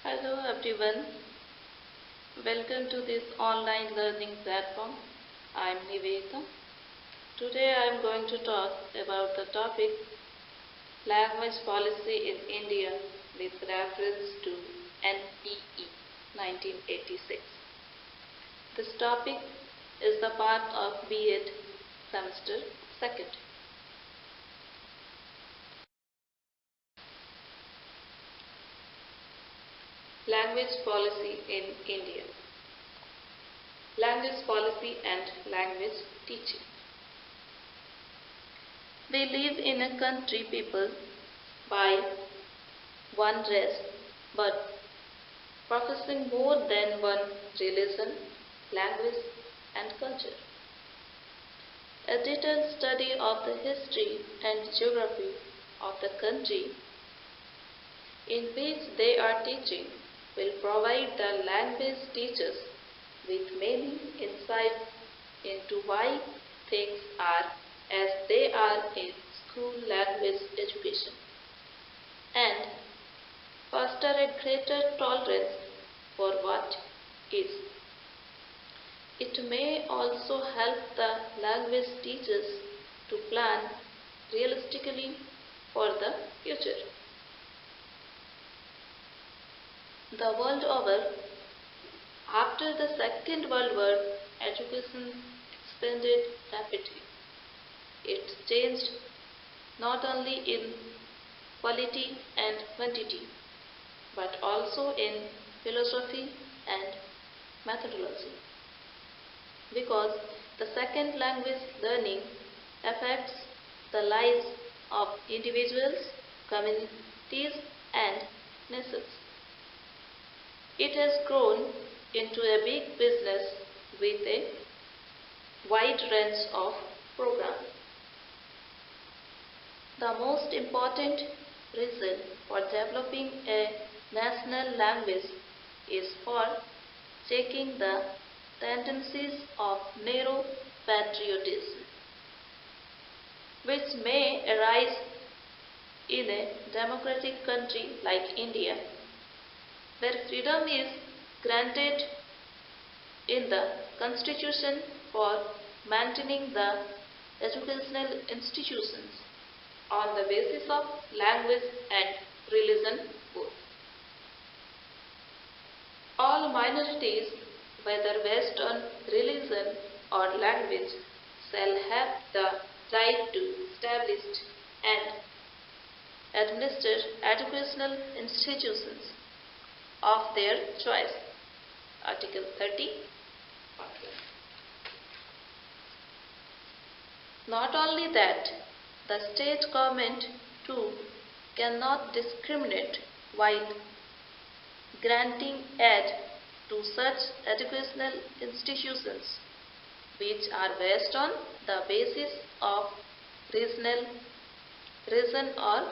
Hello everyone, welcome to this online learning platform. I am Niveta. Today I am going to talk about the topic language policy in India with reference to NPE 1986. This topic is the part of B.Ed semester 2nd. Language policy in India. Language policy and language teaching. We live in a country people by one race but professing more than one religion, language and culture. A detailed study of the history and geography of the country in which they are teaching will provide the language teachers with many insights into why things are as they are in school language education and foster a greater tolerance for what is. It may also help the language teachers to plan realistically for the future. The world over, after the Second World War, education expanded rapidly. It changed not only in quality and quantity, but also in philosophy and methodology. Because the second language learning affects the lives of individuals, communities, and nations. It has grown into a big business with a wide range of programs. The most important reason for developing a national language is for checking the tendencies of narrow patriotism, which may arise in a democratic country like India, where freedom is granted in the Constitution for maintaining the educational institutions on the basis of language and religion both. All minorities, whether based on religion or language, shall have the right to establish and administer educational institutions of their choice. Article 30, Part 1. Not only that, the state government too cannot discriminate while granting aid to such educational institutions which are based on the basis of reason or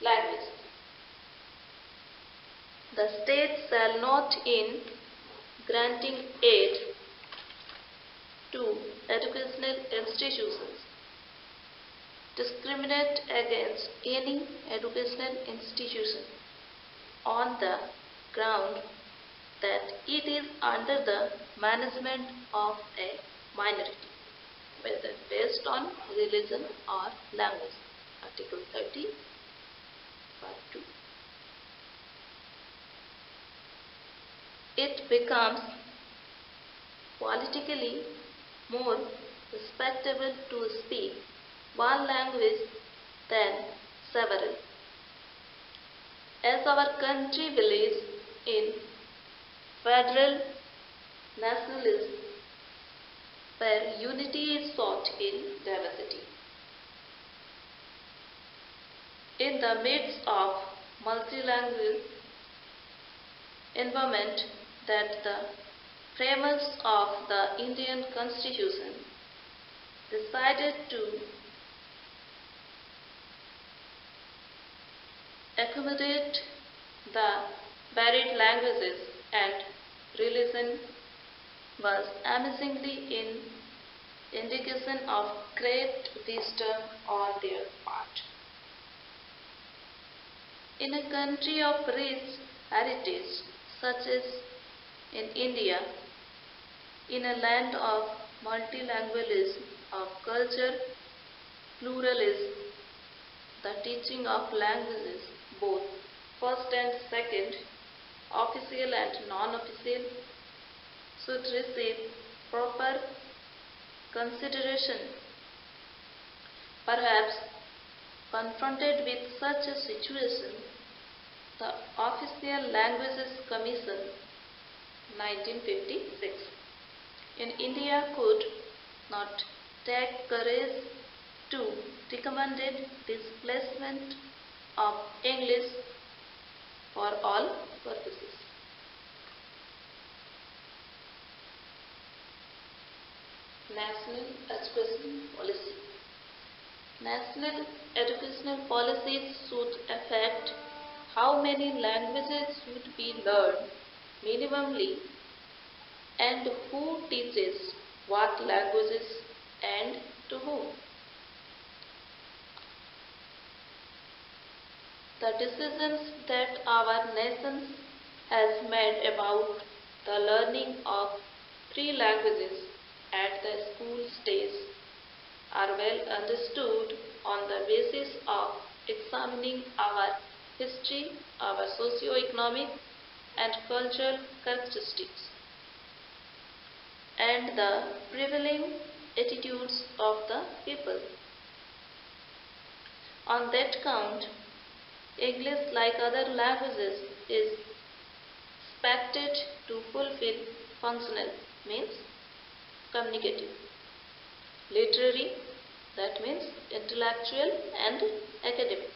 language. The state shall not, in granting aid to educational institutions, discriminate against any educational institution on the ground that it is under the management of a minority, whether based on religion or language. Article 30, Part 2. It becomes politically more respectable to speak one language than several. As our country believes in federal nationalism, where unity is sought in diversity. In the midst of multilingual environment that the framers of the Indian Constitution decided to accommodate the varied languages and religion was amazingly in indication of great wisdom on their part. In a country of rich heritage, such as in India, in a land of multilingualism, of culture pluralism, the teaching of languages, both first and second, official and non-official, should receive proper consideration. Perhaps confronted with such a situation, the Official Languages Commission 1956 in India could not take courage to recommend displacement of English for all purposes. National Education Policy. National educational policies should affect how many languages should be learned minimally and who teaches what languages and to whom. The decisions that our nation has made about the learning of three languages at the school stage are well understood on the basis of examining our history, our socio-economic and cultural characteristics, and the prevailing attitudes of the people. On that count, English, like other languages, is expected to fulfill functional, means communicative, literary, that means intellectual and academic,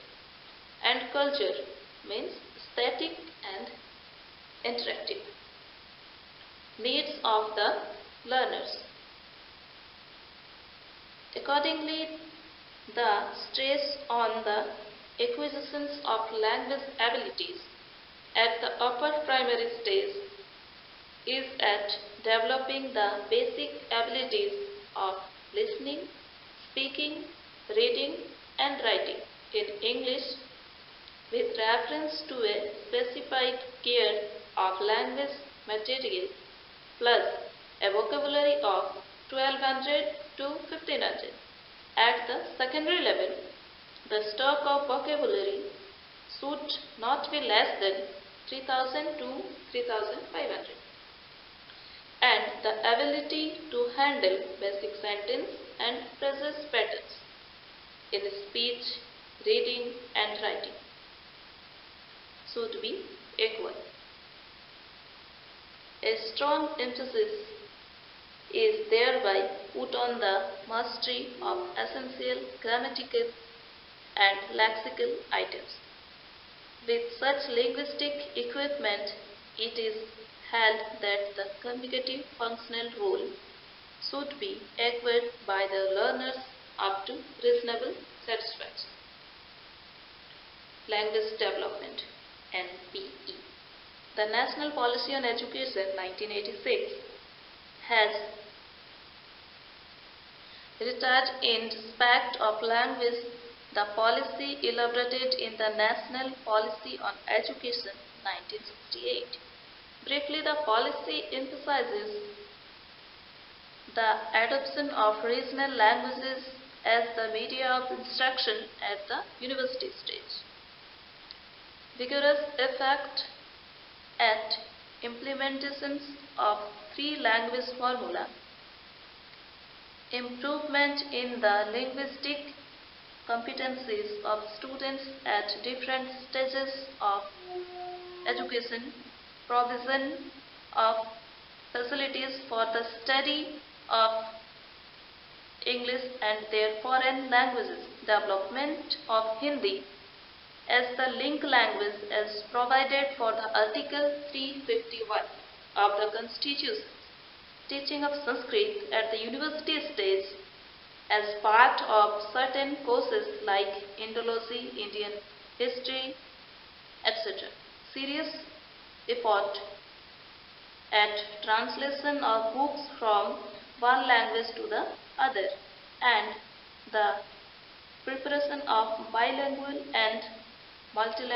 and culture, means aesthetic and interactive needs of the learners. Accordingly, the stress on the acquisitions of language abilities at the upper primary stage is at developing the basic abilities of listening, speaking, reading and writing in English with reference to a specified care of language material plus a vocabulary of 1200 to 1500. At the secondary level, the stock of vocabulary should not be less than 3000 to 3500, and the ability to handle basic sentence and phrase patterns in speech, reading and writing should be equal. A strong emphasis is thereby put on the mastery of essential grammatical and lexical items. With such linguistic equipment, it is held that the communicative functional role should be acquired by the learners up to reasonable satisfaction. Language Development (NPE). The National Policy on Education 1986 has retired in respect of language the policy elaborated in the National Policy on Education 1968. Briefly, the policy emphasizes the adoption of regional languages as the media of instruction at the university stage. Vigorous effect at implementations of three language formula, improvement in the linguistic competencies of students at different stages of education, provision of facilities for the study of English and their foreign languages, development of Hindi as the link language as provided for the Article 351 of the Constitution, teaching of Sanskrit at the university stage as part of certain courses like Indology, Indian history, etc. Serious effort at translation of books from one language to the other, and the preparation of bilingual and multilingual